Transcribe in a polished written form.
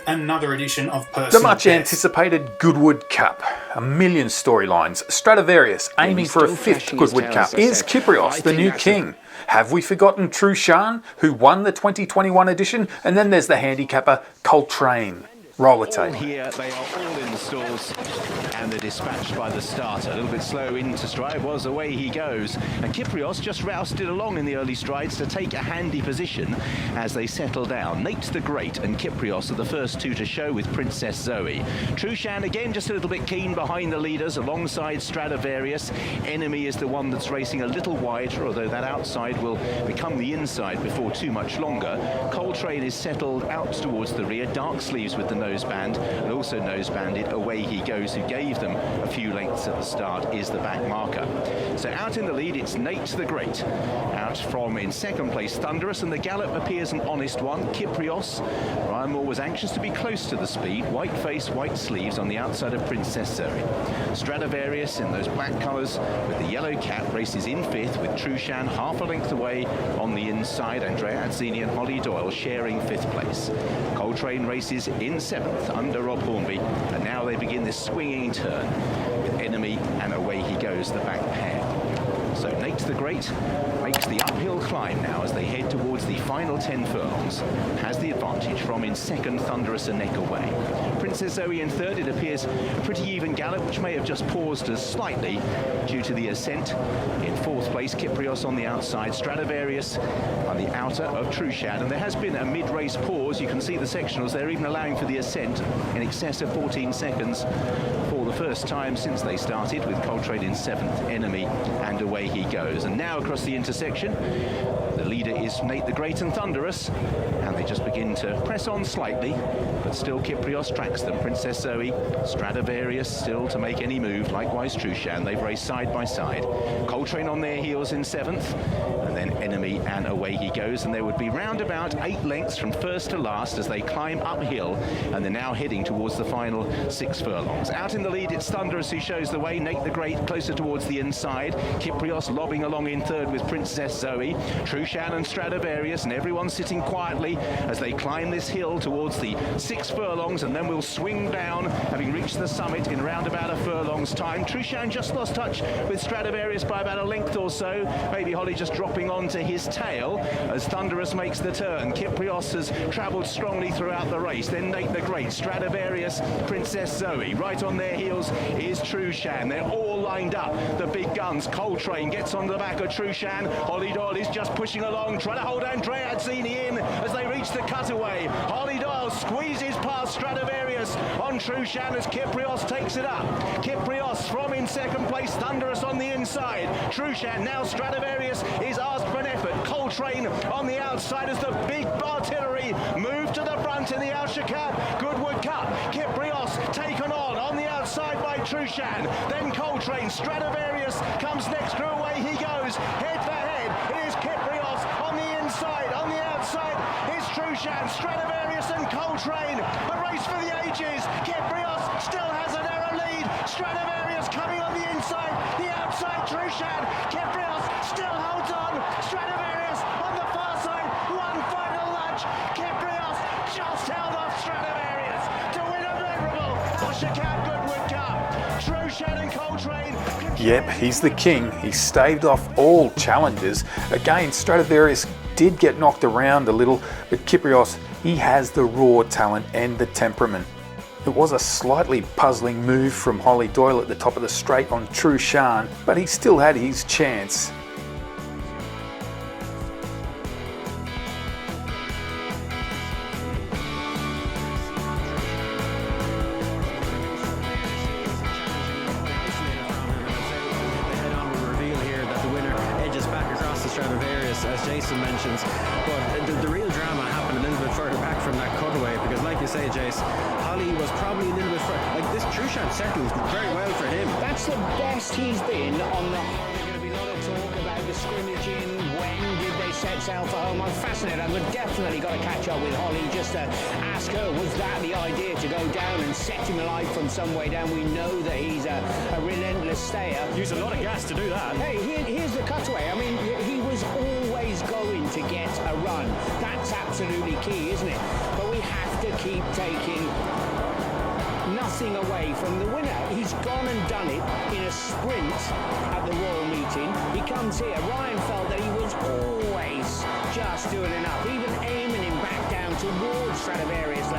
another edition of Personal The much Best. anticipated Goodwood Cup. A million storylines. Stradivarius aiming for a fifth Goodwood Cup. Is Kyprios the new king? Have we forgotten Trueshan, who won the 2021 edition? And then there's the handicapper Coltrane. Roller tape. Here they are all in the stalls and they're dispatched by the starter. A little bit slow into stride, was away he goes. And Kyprios just roused it along in the early strides to take a handy position as they settle down. Nate the Great and Kyprios are the first two to show with Princess Zoe. Trueshan again just a little bit keen behind the leaders alongside Stradivarius. Enemy is the one that's racing a little wider, although that outside will become the inside before too much longer. Coltrane is settled out towards the rear, dark sleeves with the noseband, and also nosebanded Away He Goes, who gave them a few lengths at the start, is the back marker. So out in the lead it's Nate the Great. Out from in second place Thunderous, and the gallop appears an honest one. Kyprios, Ryan Moore was anxious to be close to the speed. White face, white sleeves on the outside of Princess Zoe. Stradivarius in those black colours with the yellow cap races in fifth, with Trueshan half a length away on the inside. Andrea Atzeni and Hollie Doyle sharing fifth place. Coltrane races in seventh under Rob Hornby, and now they begin this swinging turn with Enemy and Away He Goes, the back pair. So Nate the Great makes the uphill climb now as they head towards the final 10 furlongs. Has the advantage from in second Thunderous a neck away. Princess Zoe in third, it appears a pretty even gallop, which may have just paused us slightly due to the ascent. In fourth place Kyprios on the outside, Stradivarius on the outer of Trueshan, and there has been a mid-race pause. You can see the sectionals, they're even allowing for the ascent in excess of 14 seconds for the first time since they started, with Coltrane in seventh, Enemy and Away He Goes. And now across the intersection, the leader is Nate the Great and Thunderous, and they just begin to press on slightly, but still Kyprios tracks them. Princess Zoe, Stradivarius still to make any move, likewise Trueshan. They've raced side by side. Coltrane on their heels in seventh, and then Enemy and Away He Goes, and there would be round about 8 lengths from first to last as they climb uphill, and they're now heading towards the final 6 furlongs. Out in the lead it's Thunderous who shows the way. Nate the Great closer towards the inside. Kyprios lobbing along in third with Princess Zoe. Trueshan and Stradivarius, and everyone sitting quietly as they climb this hill towards the 6 furlongs, and then we'll swing down, having reached the summit in round about a furlong's time. Trueshan just lost touch with Stradivarius by about a length or so. Maybe Hollie just dropping onto his tail as Thunderous makes the turn. Kyprios has travelled strongly throughout the race. Then Nate the Great, Stradivarius, Princess Zoe. Right on their heels is Trueshan. They're all lined up, the big guns. Coltrane gets on the back of Trueshan. Hollie Doyle is just pushing along, trying to hold Andrea Atzeni in as they reach the cutaway. Hollie Doyle squeezes past Stradivarius on Trueshan as Kyprios takes it up. Kyprios from in second place, Thunderous on the inside. Trueshan, now Stradivarius is asked for an effort. Coltrane on the outside as the big artillery move to the front in the Usher Cup, Goodwood Cup. Kyprios taken on the outside by Trueshan. Then Coltrane, Stradivarius comes next to Away He Goes. Head for head, it is Kyprios on the inside. On the outside is Trueshan, Stradivarius and Coltrane. A race for the ages. Kyprios still has a narrow lead. Stradivarius coming on the inside. The outside Trueshan. Kyprios still holds on. Stradivarius on the far side. One final lunge. Kyprios just held off Stradivarius to win a memorable Usher Cup Goodwood Cup. Trueshan and Coltrane. Yep, he's the king. He staved off all challenges. Again, Stradivarius did get knocked around a little, but Kyprios, he has the raw talent and the temperament. It was a slightly puzzling move from Hollie Doyle at the top of the straight on Trueshan, but he still had his chance. As Jason mentions, but the real drama happened a little bit further back from that cutaway, because like you say, Jace, Hollie was probably a little bit further, like this Trueshan settled very well for him. That's the best he's been on the whole. There's going to be a lot of talk about the scrimmaging. When did they set sail for home? I'm fascinated. I've definitely got to catch up with Hollie just to ask her, was that the idea, to go down and set him alight from some way down? We know that he's a relentless stayer. Used a lot of gas to do that. Hey, here's the cutaway. I mean, he was always going to get a run. That's absolutely key, isn't it? But we have to keep taking nothing away from the winner. He's gone and done it in a sprint at the Royal Meeting. He comes here. Ryan felt that he was always just doing enough, even aiming him back down towards Stradivarius